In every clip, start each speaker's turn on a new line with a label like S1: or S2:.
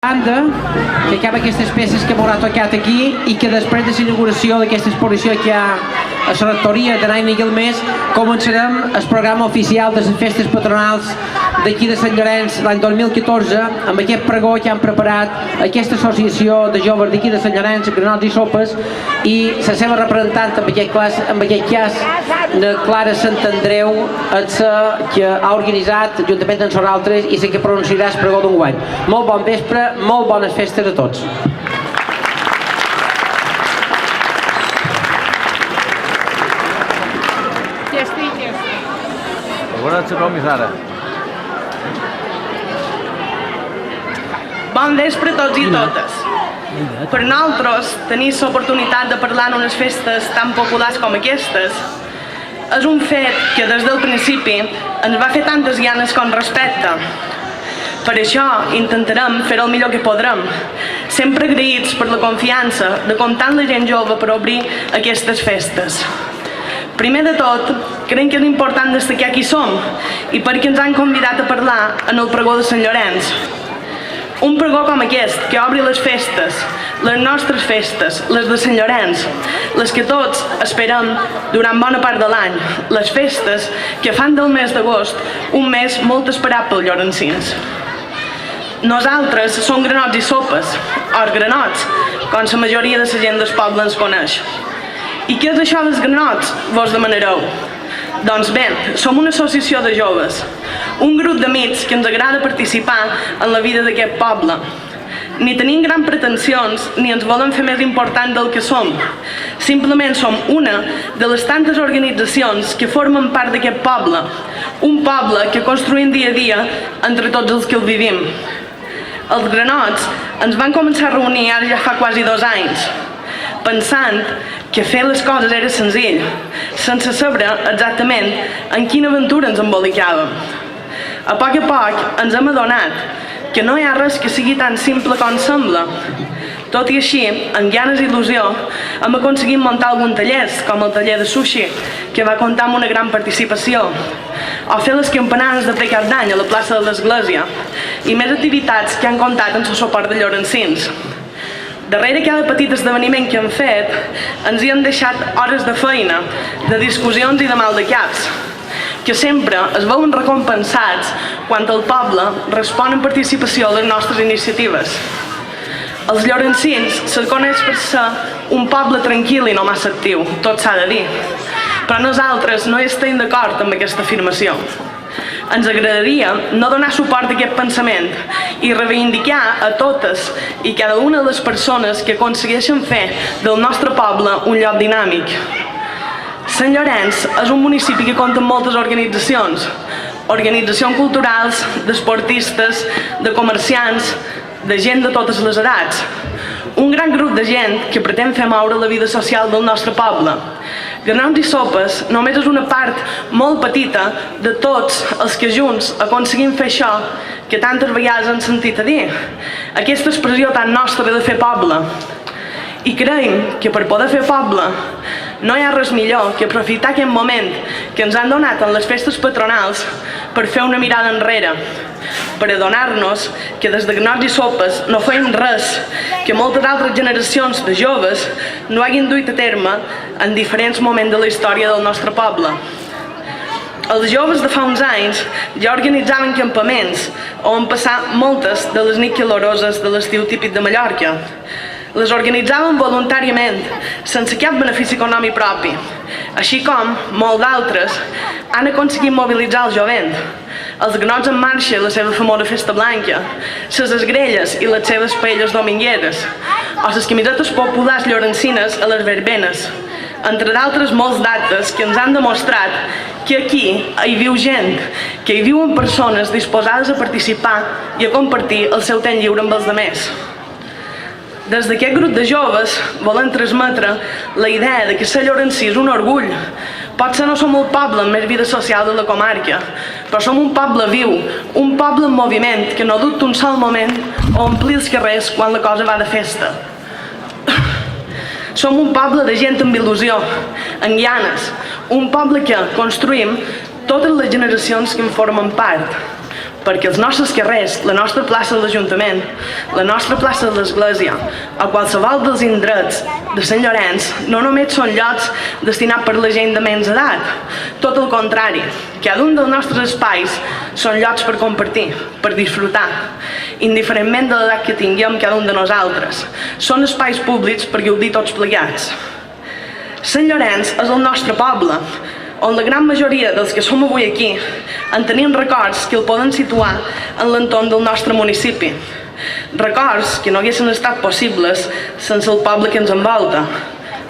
S1: banda que acaba aquestes peces que m'haurà tocat aquí i que després de l'inauguració d'aquesta exposició que hi ha a la rectoria de l'any Guilmés començarem el programa oficial de les festes patronals d'aquí de Sant Llorenç l'any 2014 amb aquest pregó que han preparat aquesta associació de joves d'aquí de Sant Llorenç, Granots i Sopes, i la seva representant en aquest cas la Clara Sant Andreu és la que ha organitzat juntament amb nosaltres i la que pronunciarà el pregó d'enguany. Molt bon vespre, molt bones festes a tots.
S2: Bon vespre a tots i totes. Per nosaltres, tenir l'oportunitat de parlar en unes festes tan populars com aquestes és un fet que des del principi ens va fer tantes ganes com respecte. Per això intentarem fer el millor que podrem, sempre agraïts per la confiança de comptar amb la gent jove per obrir aquestes festes. Primer de tot, crec que és important destacar qui som i per què ens han convidat a parlar en el pregó de Sant Llorenç. Un pregó com aquest, que obri les festes, les nostres festes, les de Sant Llorenç, les que tots esperem durant bona part de l'any, les festes que fan del mes d'agost un mes molt esperat pels llorencins. Nosaltres som granots i sopes, o granots, com la majoria de la gent del poble ens coneix. I què és això dels granots, vos demanareu? Doncs bé, som una associació de joves, un grup d'amics que ens agrada participar en la vida d'aquest poble. Ni tenim grans pretensions ni ens volen fer més important del que som. Simplement som una de les tantes organitzacions que formen part d'aquest poble, un poble que construïm dia a dia entre tots els que el vivim. Els granots ens van començar a reunir ara ja fa quasi 2 anys, pensant que fer les coses era senzill, sense saber exactament en quina aventura ens embolicàvem. A poc ens hem adonat que no hi ha res que sigui tan simple com sembla. Tot i així, amb ganes i il·lusió, hem aconseguit muntar alguns tallers, com el taller de sushi, que va comptar amb una gran participació, o fer les campanades de ple cap d'any a la plaça de l'Església, i més activitats que han comptat amb el suport de llorencins. Darrere cada petit esdeveniment que hem fet, ens hi han deixat hores de feina, de discussions i de mal de caps, que sempre es veuen recompensats quan el poble respon en participació a les nostres iniciatives. Els llorencins se'ls coneix per ser un poble tranquil i no massa actiu, tot s'ha de dir, però nosaltres no estem d'acord amb aquesta afirmació. Ens agradaria no donar suport a aquest pensament i reivindicar a totes i cada una de les persones que aconsegueixen fer del nostre poble un lloc dinàmic. Sant Llorenç és un municipi que compta amb moltes organitzacions culturals, d'esportistes, de comerciants, de gent de totes les edats. Un gran grup de gent que pretén fer moure la vida social del nostre poble. Granots i Sopes només és una part molt petita de tots els que junts aconseguim fer això que tantes vegades han sentit a dir, aquesta expressió tan nostra de fer poble. I creiem que per poder fer poble no hi ha res millor que aprofitar aquest moment que ens han donat en les festes patronals per fer una mirada enrere, per adonar-nos que des de Granots i Sopes no fèiem res que moltes altres generacions de joves no hagin duit a terme en diferents moments de la història del nostre poble. Els joves de fa uns anys ja organitzaven campaments on passar moltes de les nits caloroses de l'estiu típic de Mallorca. Les organitzaven voluntàriament, sense cap benefici econòmic propi, així com molts d'altres han aconseguit mobilitzar el jovent. Els granots en marxa, la seva famosa festa blanca, les esgrelles i les seves paelles domingueres, o les camisetes populars llorencines a les verbenes, entre d'altres molts d'actes que ens han demostrat que aquí hi viu gent, que hi viuen persones disposades a participar i a compartir el seu temps lliure amb els altres. Des d'aquest grup de joves volem transmetre la idea de que ser llorencí és un orgull. Potser no som el poble amb més vida social de la comarca, però som un poble viu, un poble en moviment que no dubta un sol moment a omplir els carrers quan la cosa va de festa. Som un poble de gent amb il·lusió, amb ganes, un poble que construïm totes les generacions que en formen part. perquè els nostres carrers, la nostra plaça de l'Ajuntament, la nostra plaça de l'Església o qualsevol dels indrets de Sant Llorenç no només són llocs destinats per la gent de menys edat, tot el contrari, cada un dels nostres espais són llocs per compartir, per disfrutar, indiferentment de l'edat que tinguem cada un de nosaltres. Són espais públics per gaudir tots plegats. Sant Llorenç és el nostre poble, on la gran majoria dels que som avui aquí en tenim records que el poden situar en l'entorn del nostre municipi. Records que no haguessin estat possibles sense el poble que ens envolta.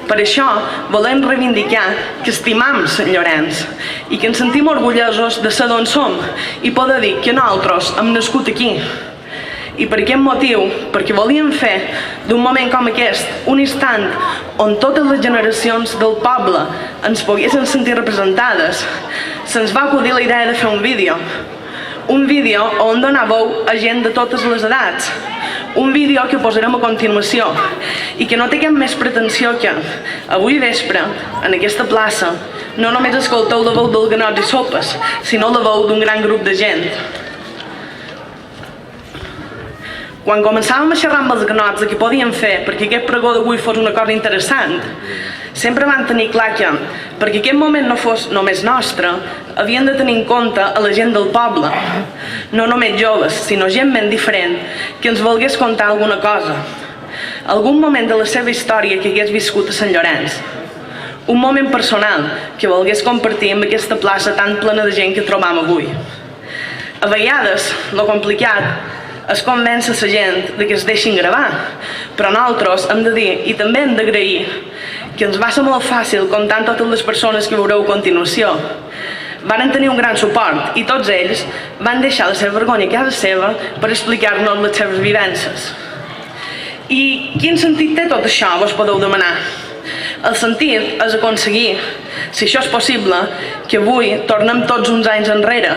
S2: Per això volem reivindicar que estimam Sant Llorenç i que ens sentim orgullosos de ser d'on som i poder dir que nosaltres hem nascut aquí. I per aquest motiu, perquè volíem fer d'un moment com aquest un instant on totes les generacions del poble ens poguessin sentir representades, se'ns va acudir la idea de fer un vídeo on donar veu a gent de totes les edats, un vídeo que posarem a continuació i que no té cap més pretensió que avui vespre, en aquesta plaça, no només escolteu la veu del Ganots i Sopes, sinó la veu d'un gran grup de gent. Quan començàvem a xerrar amb els ganots de què podíem fer perquè aquest pregó d'avui fos una cosa interessant, sempre van tenir clar que, perquè aquest moment no fos només nostre, havien de tenir en compte a la gent del poble, no només joves, sinó gent ben diferent, que ens volgués contar alguna cosa, algun moment de la seva història que hagués viscut a Sant Llorenç, un moment personal que volgués compartir amb aquesta plaça tan plena de gent que trobam avui. A vegades, lo complicat és convèncer la gent que es deixin gravar, però nosaltres hem de dir i també hem d'agrair que ens va ser molt fàcil comptant totes les persones que veureu a continuació. Varen tenir un gran suport i tots ells van deixar la seva vergonya a casa seva per explicar-nos les seves vivències. I quin sentit té tot això, vos podeu demanar? El sentit és aconseguir, si això és possible, que avui tornem tots uns anys enrere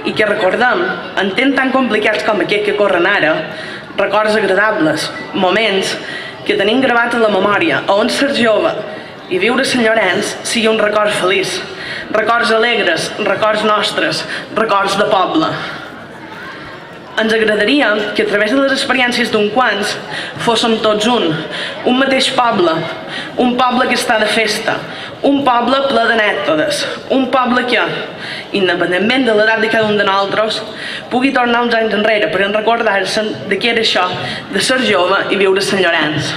S2: i que recordem, en temps tan complicats com aquest que corren ara, records agradables, moments que tenim gravats a la memòria, on ser jove i viure a Sant Llorenç sigui un record feliç, records alegres, records nostres, records de poble. Ens agradaria que a través de les experiències d'un quants fóssim tots un mateix poble, un poble que està de festa, un poble ple d'anècdotes, un poble que, independentment de l'edat de cada un de nosaltres, pugui tornar uns anys enrere per recordar-se de què era això de ser jove i viure a Sant Llorenç.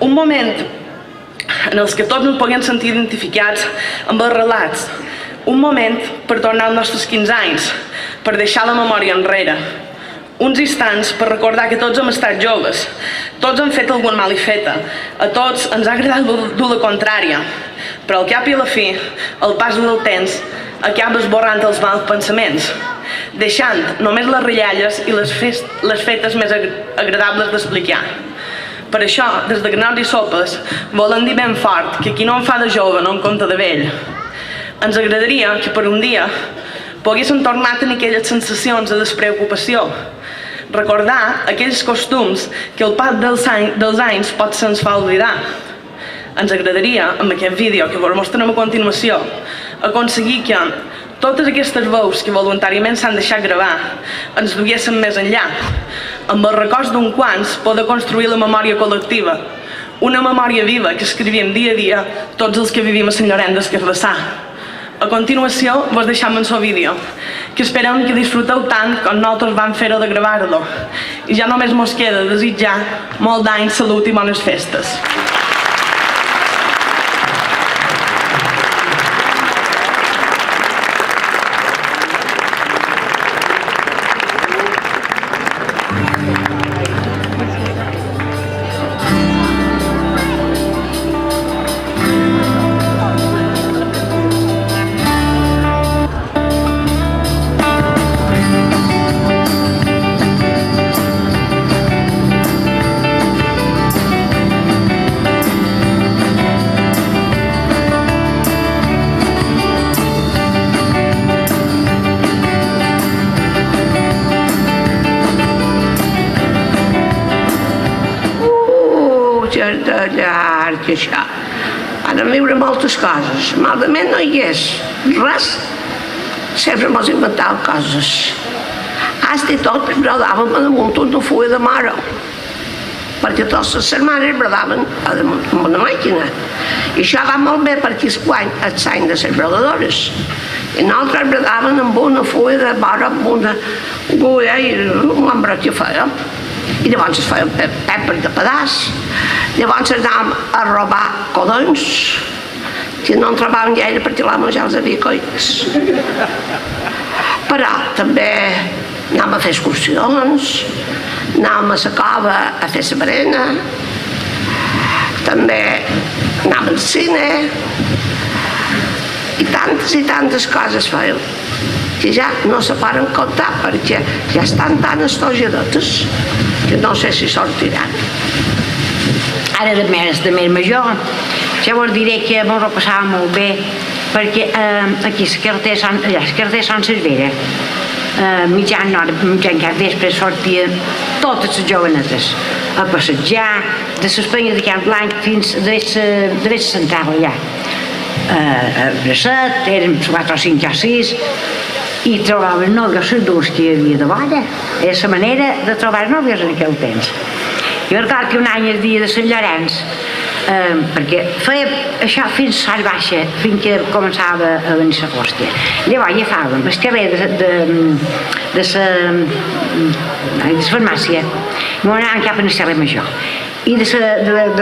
S2: Un moment en els que tots ens puguem sentir identificats amb els relats, un moment per tornar als nostres 15 anys, per deixar la memòria enrere. Uns instants per recordar que tots hem estat joves, tots hem fet algun mal i feta, a tots ens ha agradat dur la contrària, però al cap i a la fi, el pas del temps acaba esborrant els mals pensaments, deixant només les rialles i les fetes més agradables d'explicar. Per això, des de Ganots i Sopes, volem dir ben fort que qui no en fa de jove no en compta de vell. Ens agradaria que per un dia poguéssim tornar a tenir aquelles sensacions de despreocupació, recordar aquells costums que el pas dels anys potser ens fa oblidar. Ens agradaria, amb aquest vídeo que us mostrarem a continuació, aconseguir que totes aquestes veus que voluntàriament s'han deixat gravar ens duguessin més enllà, amb els records d'un quants poder construir la memòria col·lectiva, una memòria viva que escrivim dia a dia tots els que vivim a Sant Llorenç des Cardassar. A continuació vos deixam en el vídeo, que esperem que disfruteu tant com nosaltres vam fer-ho de gravar-lo. I ja només mos queda desitjar molt d'any, salut i bones festes.
S3: De llarg i això. Van viure moltes coses. Malament no hi és res. Sempre mos inventàvem coses. Hasta i tot bradàvem damunt una fulla de mare, perquè totes les setmanes bradaven amb una màquina. I això va molt bé perquè és l'any de les bradadores. I nosaltres bradaven amb una fulla de mare, amb una agulla i un lambrot que feia. I llavors es feien pepes de pedaç. Llavors anàvem a robar codons, que no en trobàvem gaire perquè l'home ja els havia coits. Però també anàvem a fer excursions, anàvem a la cova a fer la berena, també anàvem al cine, i tantes coses fèiem, que ja no se poden comptar perquè ja estan tan estojadetes que no sé si sortiran.
S4: Ara de més major, ja vos diré que ens ho passàvem molt bé perquè aquí a les carreteres Sant Cervera mitjan cap vespre sortien totes les jovenetes a passejar de les penyes de Camp Blanc fins a la central allà a Bracet, érem 4 o 5 o 6 i trobaven nòvios les dues que hi havia de vora. Era la manera de trobar nòvios en aquell temps. Jo recordo que un any el dia de Sant Llorenç, perquè feia això fins a Sal Baixa, fins que començava a venir la hòstia. Llavors agafàvem el carrer de la farmàcia i anàvem cap a la Serra Major. I de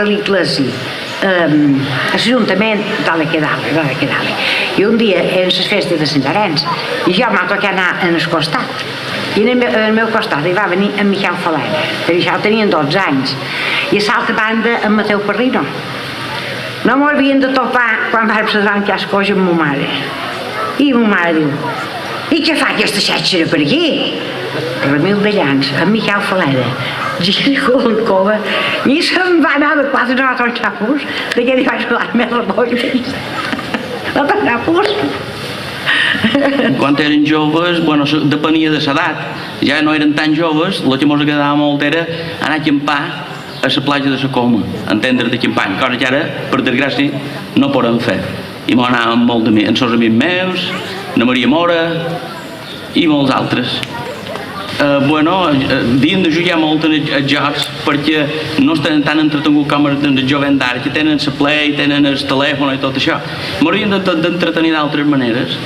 S4: l'església, l'Ajuntament de la Quedale. I un dia eren les festes de Sant Llorenç i jo m'ha tocat anar en el costat. I en el meu costat hi va venir en Miquel Falena, que això tenien 12 anys, i a l'altra banda en Mateu Parrino. No m'ho havien de topar quan vam celebrar que es cosa amb ma mare. I ma mare diu, i què fa aquesta xatxera per aquí? Ramil de Llans, en Miquel Falena, gira la cova, i se'n va anar de 4 hores als xapos, de què li vaig donar més repoll. No t'agrà pus.
S5: Quan eren joves, bueno, depenia de l'edat, ja no eren tan joves, el que ens agradava molt era anar a acampar a la platja de la Coma, entendre de campany, cosa que ara, per desgràcia, no podem fer. I m'ho anàvem molt amb els amics meus, la Maria Mora i molts altres. Havien de jugar molt en els jocs perquè no estan tan entretenguts com els jovents d'ara, que tenen la play, tenen el telèfon i tot això. M'haurien d'entretenir d'altres maneres.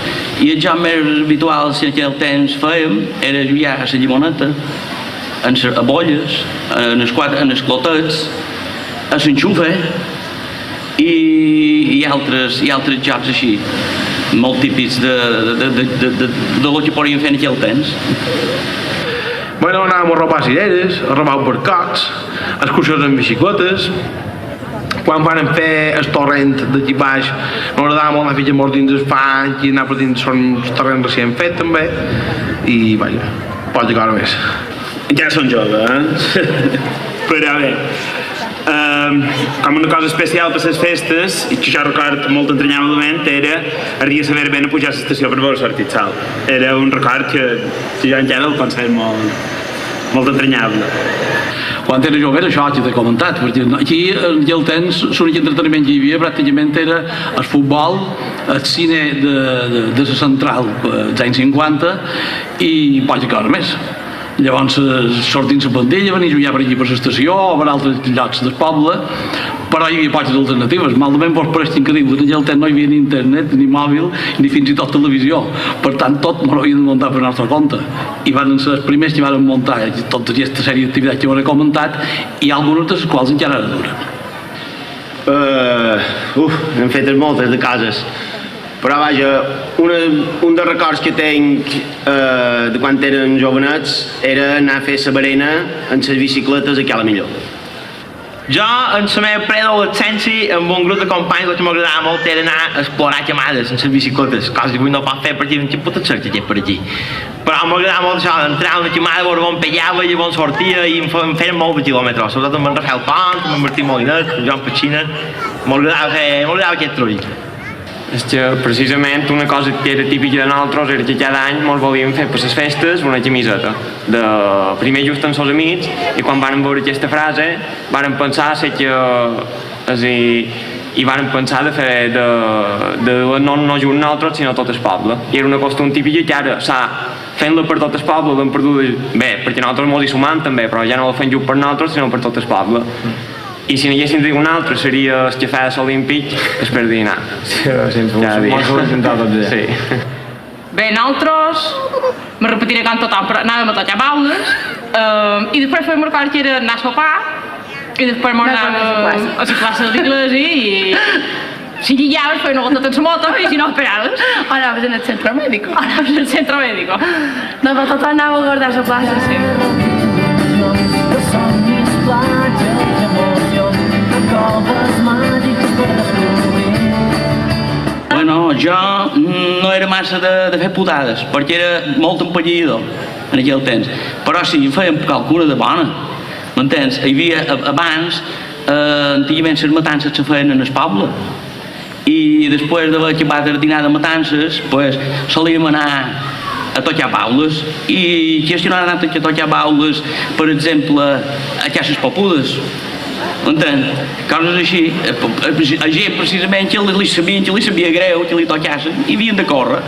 S5: I els jocs més habituals que en aquell temps fèiem era jugar a la llimoneta, a bolles, en els clotets, a l'enxufe i altres jocs així, molt típics de lo que podíem fer en aquell temps.
S6: Bueno, anàvem a robar cireres, a robar barcots, excursions amb bicicletes. Quan van fer el torrent d'aquí baix, m'agradava molt anar fins dins el fang i anar per dins els torrents recient fet també. I, vaja, pots acabar més.
S7: Ja són joves, però bé, com una cosa especial per les festes, i que jo record molt entranyablement, era el dia de saber ben a pujar a l'estació per veure sortir el sol. Era un record que jo encara el considero molt entranyable.
S8: Quan era jove era això que t'he comentat, perquè aquí en aquell temps l'únic entreteniment que hi havia pràcticament era el futbol, el cine de la central dels anys 50 i poca cosa més. Llavors sortint la pandilla, venir a jugar per aquí per l'estació o per altres llocs del poble, però hi havia poques alternatives. Malament vos pareix increïble, en aquell temps no hi havia ni internet, ni mòbil, ni fins i tot televisió. Per tant, tot m'ho havíem de muntar per nostre compte. I van ser els primers que van muntar tota aquesta sèrie d'activitats que us he comentat i algunes de les quals encara ara duren.
S9: Hem fet moltes de cases. Però vaja, un dels records que tinc de quan eren jovenets era anar a fer la berena en les bicicletes aquí a la millor.
S10: Jo, en la meva preadolescència, amb un grup de companys, el que m'agradava molt era anar a explorar camades en les bicicletes, cosa que avui no pot fer perquè no pot ser que hi per aquí. Però m'agradava molt això, entrar a una camada, veure on pellava i on sortia i em feien molt de quilòmetres, sobretot amb en Rafael Pont, amb en Martí Molinet, amb Joan Petxina, m'agradava aquest trull.
S11: És que precisament una cosa que era típica de nosaltres era que cada any ens volíem fer per les festes una camiseta de primer just amb els amics i quan vàrem veure aquesta frase vàrem pensar i vàrem pensar de fer no just nosaltres sinó tot el poble i era una costum típica que ara s'ha fent-la per tot el poble l'hem perdut bé, perquè nosaltres mos hi sumam també, però ja no la fem just per nosaltres sinó per tot el poble. I si n'haguéssim de dir un altre seria el xafès olímpic per dinar.
S10: Sí, mos ho hem intentat tots ja.
S11: Sí.
S12: Bé, nosaltres, me repetiré com tothom, però anàvem a tocar baules i després fèiem record que era anar a sopar i després anàvem a la classe d'inglès i si lligaves feien una gota en la moto i si no esperaves.
S13: O anaves en el centro médico.
S12: Anaves en el centro médico.
S13: No, però tot anava a guardar la plaça, sí.
S5: Bueno, jo no era massa de fer putades, perquè era molt empallador en aquell temps. Però sí, fèiem calcula de bona, m'entens? Hi havia, abans, antigament les matances se feien en el poble, i després d'haver acabat el dinar de matances, pues, solíem anar a tocar baules, i gestionar anat a tocar baules, per exemple, a caixes popudes. M'entens? Coses així, a gent precisament que li sabia greu, que li tocassen, i havien de córrer,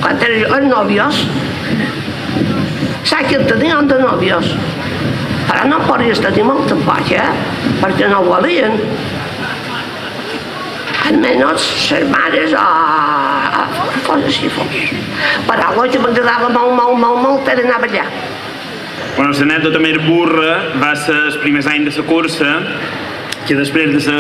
S3: Quan eren nòvios, saps que tenien de nòvios, però no podies tenir molt tampoc, perquè no volien. Almenys les mares o coses així fos. Però el que m'agradava molt era anar a ballar.
S7: Bueno, l'anècdota més burra va ser els primers anys de la cursa, que després de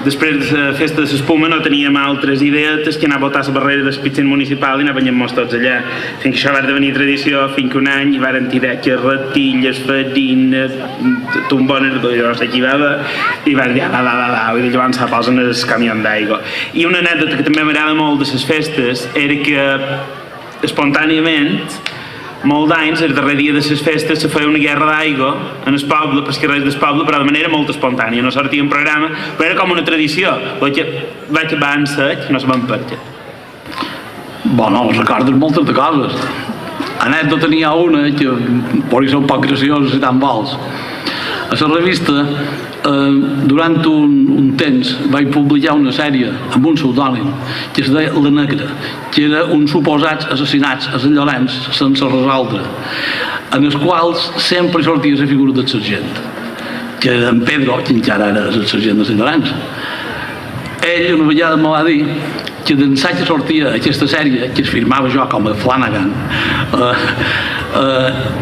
S7: la festa de l'espuma no teníem altres idees que anar a botar la barrera del pitxer municipal i anar banyant-nos tots allà. Fins que això va esdevenir tradició, fins que un any hi varen tirar que ratilles, farina, tombones, no sé qui va haver, i van dir, i llavors se posen el camió d'aigua. I una anècdota que també m'agrada molt de les festes era que, espontàniament, molt d'anys, el darrer dia de les festes, se feia una guerra d'aigua en el poble, pels carrers del poble, però de manera molt espontània, no sortia un programa, però era com una tradició, perquè vaig acabar en sec, no sabem per què.
S8: Bueno, recordes moltes de coses. Anècdota n'hi ha una que podria ser un poc graciosa si tant vols. A la revista, durant un temps, vaig publicar una sèrie amb un pseudònim que es deia La Negra, que era uns suposats assassinats a Sant Llorenç sense resoldre, en els quals sempre sortia la figura del sergent, que era en Pedro, que encara era el sergent de Sant Llorenç. Ell una vegada me va dir que d'ençà que sortia aquesta sèrie, que es firmava jo com a Flanagan,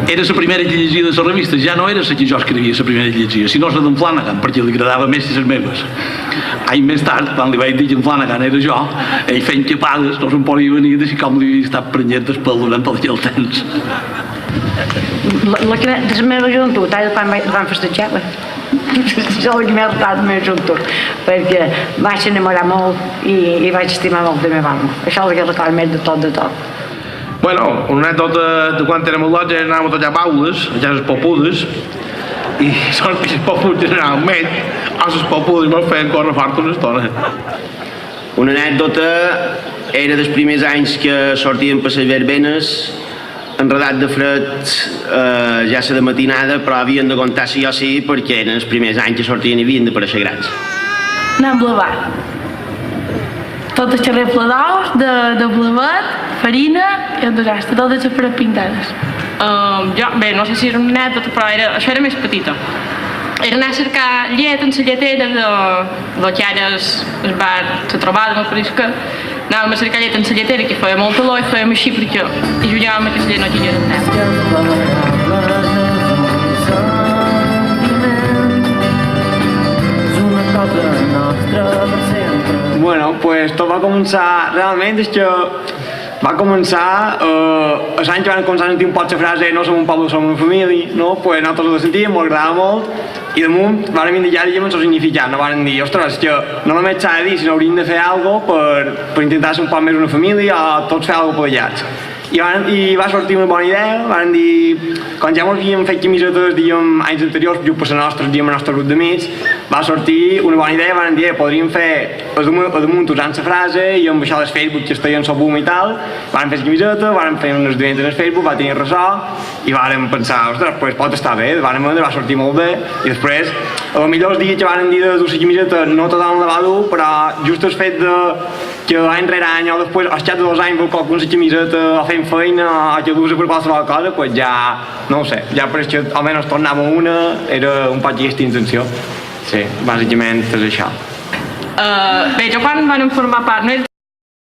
S8: era la primera que llegia de la revista, ja no era la que jo escrivia la primera que llegia, sinó la d'en Flanagan, perquè li agradava més les meves. Any més tard, quan li vaig dir que en Flanagan era jo, ell fent capades, no se'n podia venir d'així com li havia estat prenyent d'espel durant tot aquell temps.
S4: De la meva joventut, quan vam festejar, és el que m'he recordat de la meva joventut, perquè vaig enamorar molt i vaig estimar molt de meva mama. Això és el que recordo més de tot.
S6: Bueno, una anècdota de quan érem a l'Otja anàvem a tallar baules, a cases popudes, i sortia els popudes generalment, a les popudes me'ls feien córrer fort una estona.
S9: Una anècdota era dels primers anys que sortíem per les verbenes, enredat de fred, ja ser de matinada, però havien de comptar sí o sí perquè eren els primers anys que sortien i havien d'aparèixer grans.
S13: Anàvem a blavar. Tot el xerrer pladous, de blavet, farina i el desastre, totes les parets pintades.
S12: Bé, no sé si era una anècdota, però això era més petita. Era anar a cercar llet en la lletera de que ara el bar se trobava, me pareix que anàvem a cercar llet en la lletera, que feia molt olor i fèiem així perquè hi jugàvem a que la llet no tingués un
S11: Bueno, pues tot va començar, realment és que va començar els anys que van començar a sentir un poc la frase no som un poble, som una família, no? Pues nosaltres la sentíem, m'agradava molt i damunt vàrem indicar el seu significat, no vàrem dir, ostres, que no només s'ha de dir, sinó hauríem de fer alguna cosa per intentar ser un poc més una família o tots fer alguna cosa plegats. I va sortir una bona idea, vam dir, quan ja ens havíem fet camisetes, diguem, anys anteriors, just per els nostres, diguem, el nostre grup d'amics, va sortir una bona idea, van dir, podríem fer a damunt usant la frase i amb això del Facebook que estaven sobre boom i tal, van fer la camiseta, van fer unes doentes en el Facebook, va tenir ressò i vam pensar, ostres, pues pot estar bé, va sortir molt bé i després, a lo millor els dies que van dir de dur la camiseta no tothom la va dur, però just el fet de que any rere any o després, al cap de 2 anys veu qualcun la camiseta o fent feina o que dus per qualsevol cosa, pues ja, no ho sé, ja per això almenys tornàvem una, era un poc aquesta intenció. Sí, bàsicament és això.
S12: Bé, jo quan vam formar part, no